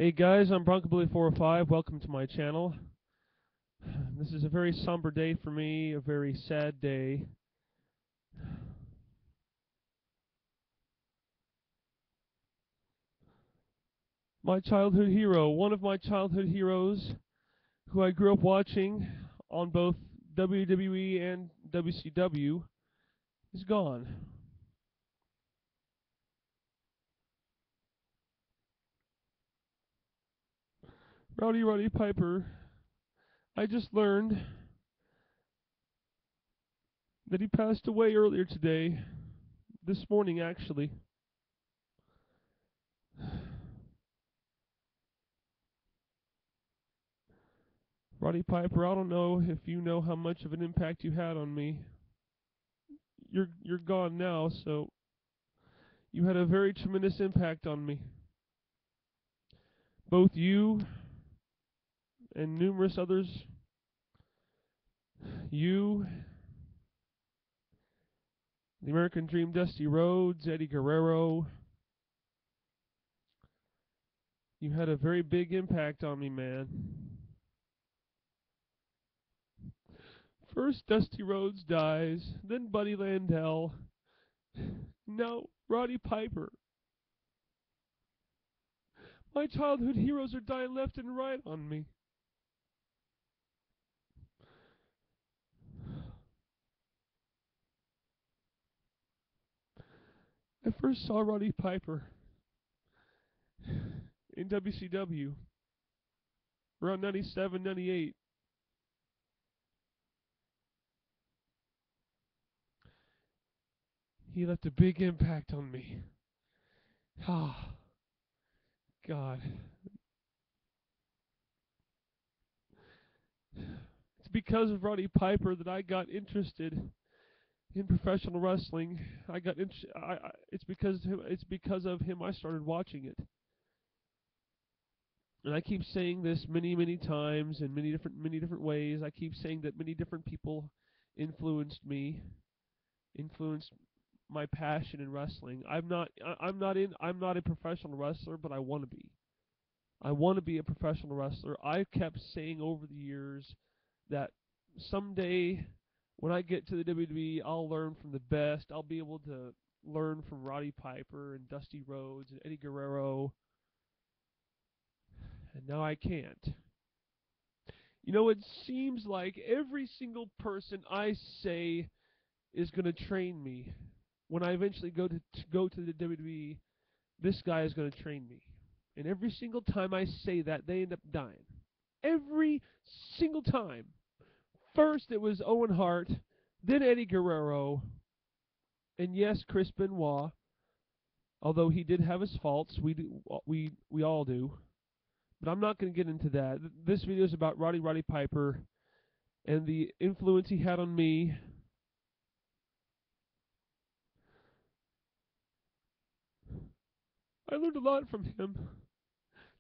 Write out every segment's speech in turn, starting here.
Hey guys, I'm Broncobilly405. Welcome to my channel. This is a very somber day for me, a very sad day. My childhood hero, one of my childhood heroes, who I grew up watching on both WWE and WCW, is gone. Roddy Piper. I just learned that he passed away earlier today, this morning actually. Roddy Piper, I don't know if you know how much of an impact you had on me. You're gone now, so you had a very tremendous impact on me. Both you and numerous others, you, the American Dream, Dusty Rhodes, Eddie Guerrero, you had a very big impact on me, man. First Dusty Rhodes dies, then Buddy Landel, now Roddy Piper. My childhood heroes are dying left and right on me. I first saw Roddy Piper in WCW around 97, 98. He left a big impact on me. Ah, God. It's because of Roddy Piper that I got interested in professional wrestling. It's because of him I started watching it. And I keep saying this many times in many different ways. I keep saying that many different people influenced me, influenced my passion in wrestling. I'm not a professional wrestler, but I want to be. I want to be a professional wrestler. I kept saying over the years that someday when I get to the WWE, I'll learn from the best. I'll be able to learn from Roddy Piper and Dusty Rhodes and Eddie Guerrero. And now I can't. You know, it seems like every single person I say is going to train me. When I eventually go to the WWE, this guy is going to train me. And every single time I say that, they end up dying. Every single time. First, it was Owen Hart, then Eddie Guerrero, and yes, Chris Benoit. Although he did have his faults, we all do. But I'm not going to get into that. This video is about Roddy Piper and the influence he had on me. I learned a lot from him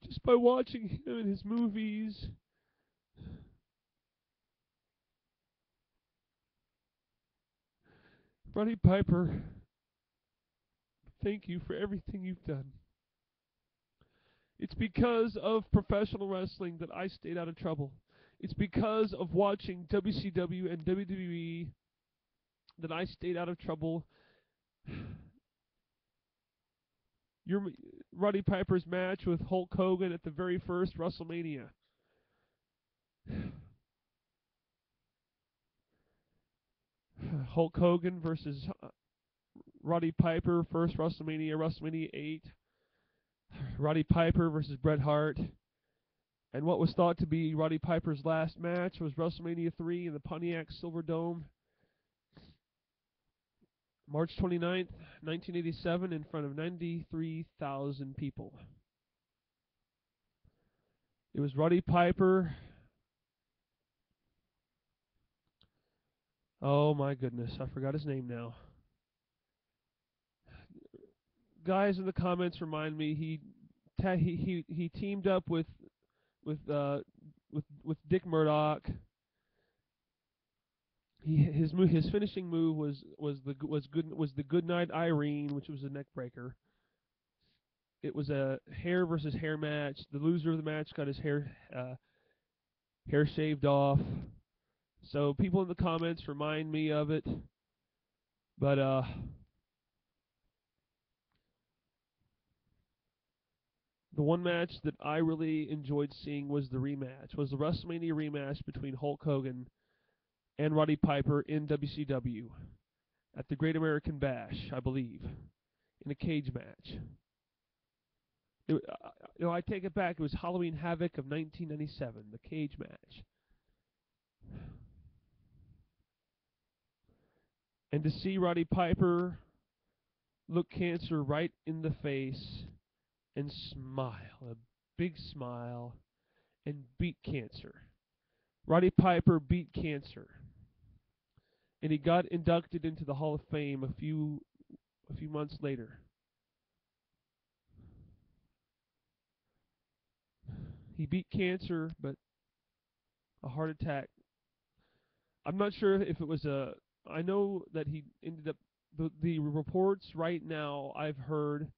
just by watching him in his movies. Roddy Piper, thank you for everything you've done. It's because of professional wrestling that I stayed out of trouble. It's because of watching WCW and WWE that I stayed out of trouble. Your Roddy Piper's match with Hulk Hogan at the very first WrestleMania. Hulk Hogan versus Roddy Piper, first WrestleMania, WrestleMania 8. Roddy Piper versus Bret Hart. And what was thought to be Roddy Piper's last match was WrestleMania 3 in the Pontiac Silverdome. March 29th, 1987, in front of 93,000 people. It was Roddy Piper. Oh my goodness, I forgot his name now. Guys in the comments remind me he teamed up with Dick Murdoch. His finishing move was the Goodnight Irene, which was a neck breaker. it was a hair versus hair match. The loser of the match got his hair shaved off. So people in the comments remind me of it, but the one match that I really enjoyed seeing was the WrestleMania rematch between Hulk Hogan and Roddy Piper in WCW at the Great American Bash, I believe, in a cage match. I take it back. It was Halloween Havoc of 1997, the cage match. And to see Roddy Piper look cancer right in the face and smile, a big smile, and beat cancer. Roddy Piper beat cancer, and he got inducted into the Hall of Fame a few months later. He beat cancer, but a heart attack. I'm not sure if it was a. I know that he ended up. The reports right now I've heard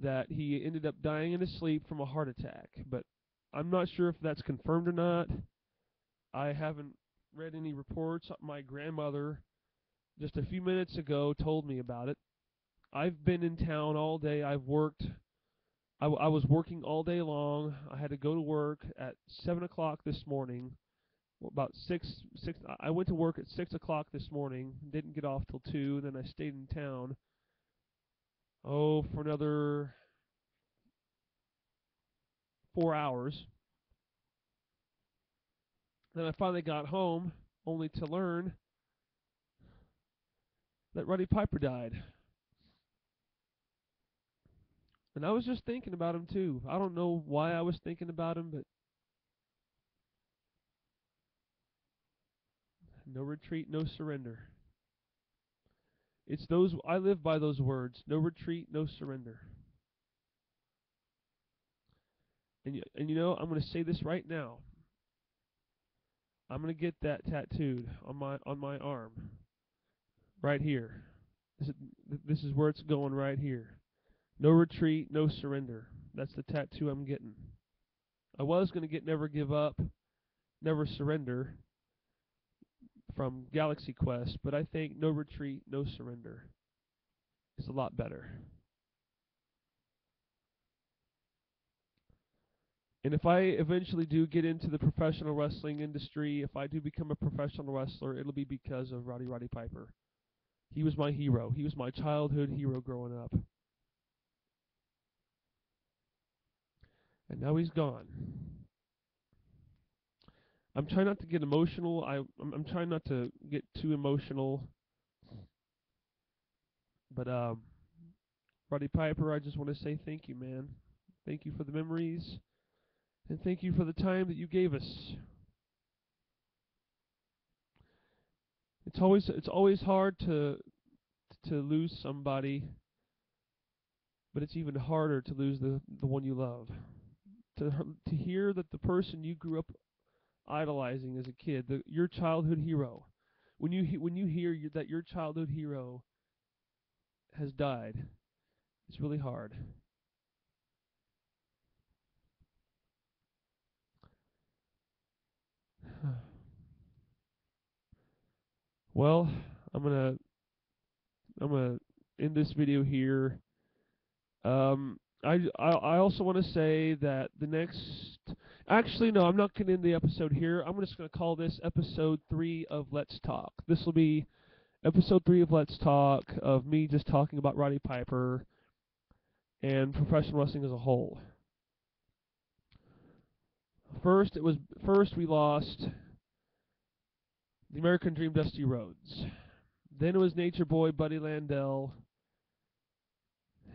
that he ended up dying in his sleep from a heart attack, but I'm not sure if that's confirmed or not. I haven't read any reports. My grandmother, just a few minutes ago, told me about it. I've been in town all day. I've worked. I was working all day long. I had to go to work at 7 o'clock this morning. About 6. I went to work at 6 o'clock this morning. Didn't get off till 2. Then I stayed in town. Oh, for another 4 hours. Then I finally got home, only to learn that Roddy Piper died. And I was just thinking about him too. I don't know why I was thinking about him, but no retreat, no surrender. It's those I live by those words. No retreat, no surrender. And you know, I'm going to say this right now. I'm going to get that tattooed on my arm. Right here. This is where it's going right here. No retreat, no surrender. That's the tattoo I'm getting. I was going to get never give up, never surrender from Galaxy Quest, but I think no retreat, no surrender is a lot better. And if I eventually do get into the professional wrestling industry, if I do become a professional wrestler, it'll be because of Roddy Piper. He was my hero. He was my childhood hero growing up. And now he's gone. I'm trying not to get emotional. I'm trying not to get too emotional. But Roddy Piper, I just want to say thank you, man. Thank you for the memories, and thank you for the time that you gave us. It's always hard to lose somebody, but it's even harder to lose the one you love. To hear that the person you grew up idolizing as a kid, your childhood hero, when you hear that your childhood hero has died, it's really hard. Well, I'm gonna end this video here. I also want to say that the next. Actually, no, I'm not going to end the episode here. I'm just going to call this episode 3 of Let's Talk. This will be episode 3 of Let's Talk, of me just talking about Roddy Piper and professional wrestling as a whole. First we lost the American Dream, Dusty Rhodes. Then it was Nature Boy, Buddy Landel.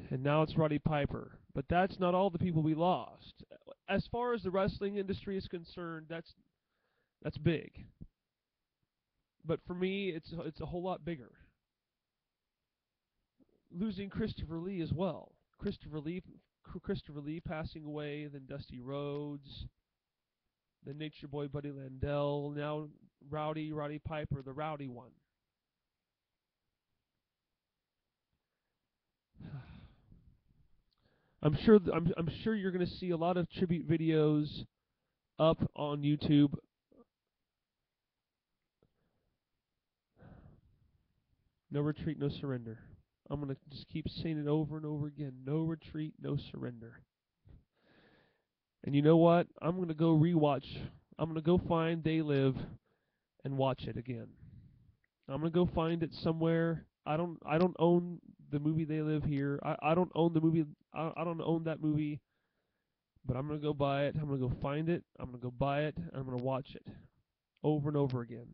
And now it's Roddy Piper. But that's not all the people we lost. As far as the wrestling industry is concerned, that's big. But for me, it's a whole lot bigger. Losing Christopher Lee as well. Christopher Lee passing away, then Dusty Rhodes, then Nature Boy Buddy Landel, now Roddy Piper, the rowdy one. I'm sure you're going to see a lot of tribute videos up on YouTube. No retreat, no surrender. I'm going to just keep saying it over and over again. No retreat, no surrender. And you know what? I'm going to go rewatch. I'm going to go find They Live and watch it again. I'm going to go find it somewhere. I don't own the movie They Live here. I don't own the movie. I don't own that movie. But I'm going to go buy it. I'm going to go find it. I'm going to go buy it. And I'm going to watch it over and over again.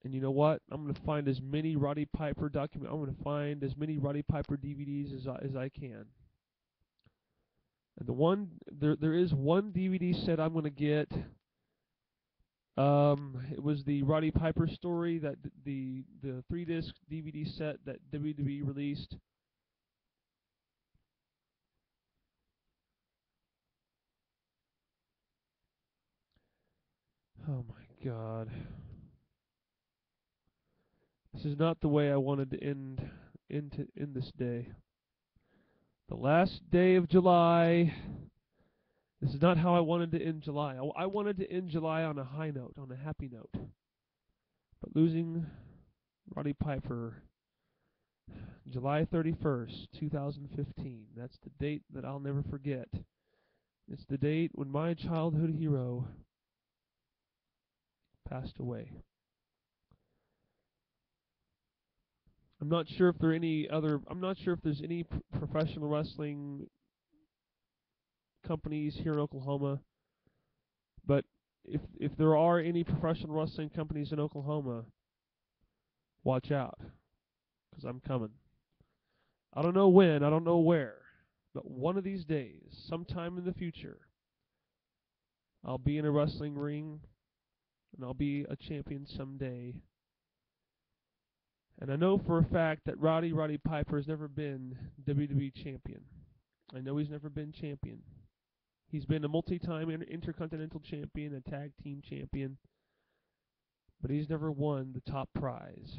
And you know what? I'm going to find as many Roddy Piper I'm going to find as many Roddy Piper DVDs as I can. And there is one DVD set I'm going to get. It was the Roddy Piper story, that the 3-disc DVD set that WWE released. Oh my God. This is not the way I wanted to end this day. The last day of July. This is not how I wanted to end July. I wanted to end July on a high note, on a happy note. But losing Roddy Piper, July 31st, 2015. That's the date that I'll never forget. It's the date when my childhood hero passed away. I'm not sure if I'm not sure if there's any professional wrestling companies here in Oklahoma, but if there are any professional wrestling companies in Oklahoma, watch out, because I'm coming. I don't know when, I don't know where, but one of these days, sometime in the future, I'll be in a wrestling ring, and I'll be a champion someday. And I know for a fact that Roddy Piper has never been WWE champion. I know he's never been champion. He's been a multi-time intercontinental champion, a tag team champion, but he's never won the top prize.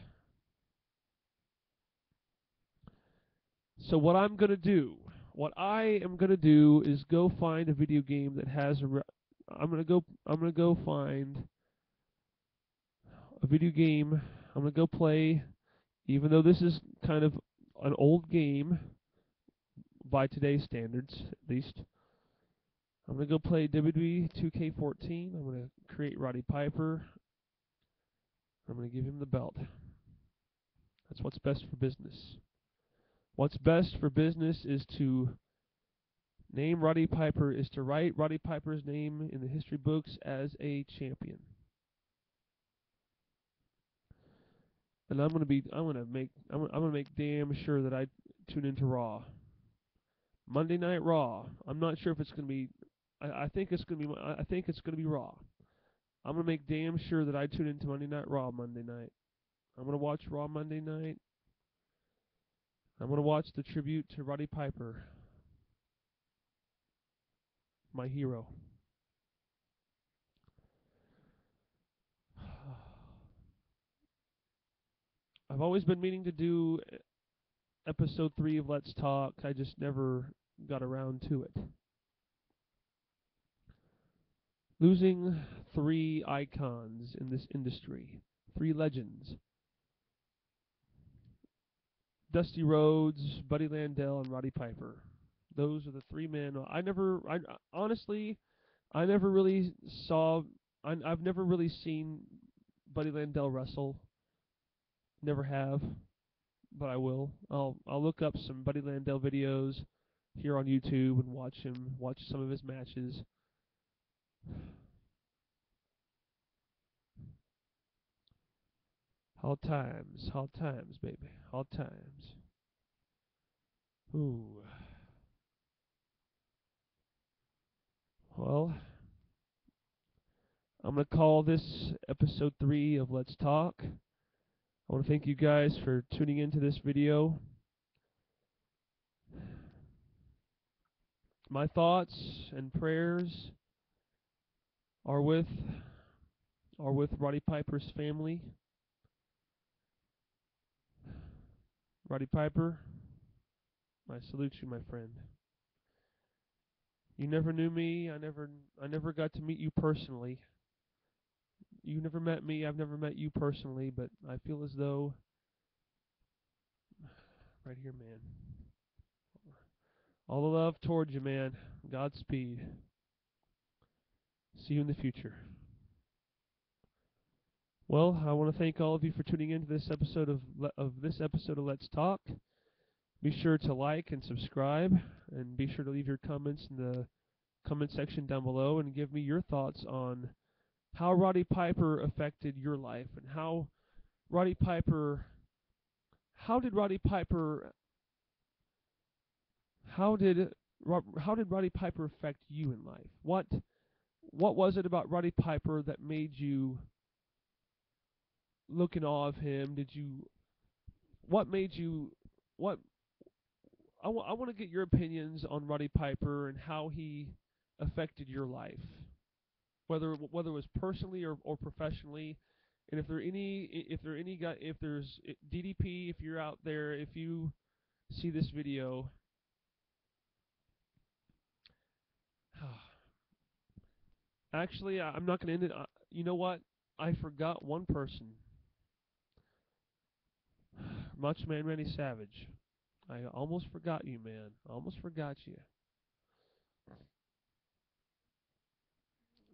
So what I am going to do is go find a video game that has I'm going to go find a video game. I'm going to go play, even though this is kind of an old game by today's standards, at least. I'm going to go play WWE 2K14. I'm going to create Roddy Piper. I'm going to give him the belt. That's what's best for business. What's best for business is to name Roddy Piper, is to write Roddy Piper's name in the history books as a champion. And I'm gonna make damn sure that I tune into Raw. Monday Night Raw. I'm not sure if it's gonna be. I think it's gonna be Raw. I'm gonna make damn sure that I tune into Monday Night Raw Monday night. I'm gonna watch Raw Monday night. I'm gonna watch the tribute to Roddy Piper, my hero. I've always been meaning to do episode 3 of Let's Talk. I just never got around to it. Losing 3 icons in this industry, 3 legends. Dusty Rhodes, Buddy Landell, and Roddy Piper. Those are the 3 men. Honestly, I never really saw. I've never really seen Buddy Landell wrestle. Never have, but I will. I'll look up some Buddy Landell videos here on YouTube and watch some of his matches. Hard times, baby, hard times. Ooh. Well, I'm going to call this episode 3 of Let's Talk. I want to thank you guys for tuning into this video. My thoughts and prayers are with Roddy Piper's family. Roddy Piper, I salute you, my friend. You never knew me. I never got to meet you personally. You never met me. I've never met you personally, but I feel as though right here, man. All the love towards you, man. Godspeed. See you in the future. Well, I want to thank all of you for tuning in to this episode of Let's Talk. Be sure to like and subscribe, and be sure to leave your comments in the comment section down below and give me your thoughts on how Roddy Piper affected your life and Roddy Piper how did Roddy Piper how did how did Roddy Piper affect you in life? What was it about Roddy Piper that made you look in awe of him? What made you what I want to get your opinions on Roddy Piper and how he affected your life, whether it was personally or professionally. And if there's DDP, if you're out there, if you see this video, actually, I'm not going to end it. You know what? I forgot one person. Macho Man Randy Savage. I almost forgot you, man. I almost forgot you.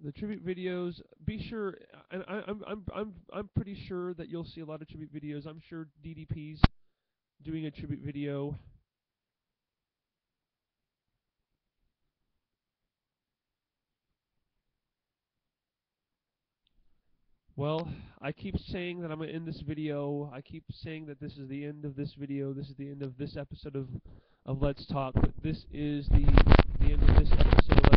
The tribute videos. Be sure, and I'm pretty sure that you'll see a lot of tribute videos. I'm sure DDP's doing a tribute video. Well, I keep saying that I'm going to end this video. I keep saying that this is the end of this video. This is the end of this episode of Let's Talk. But this is the end of this episode of Let's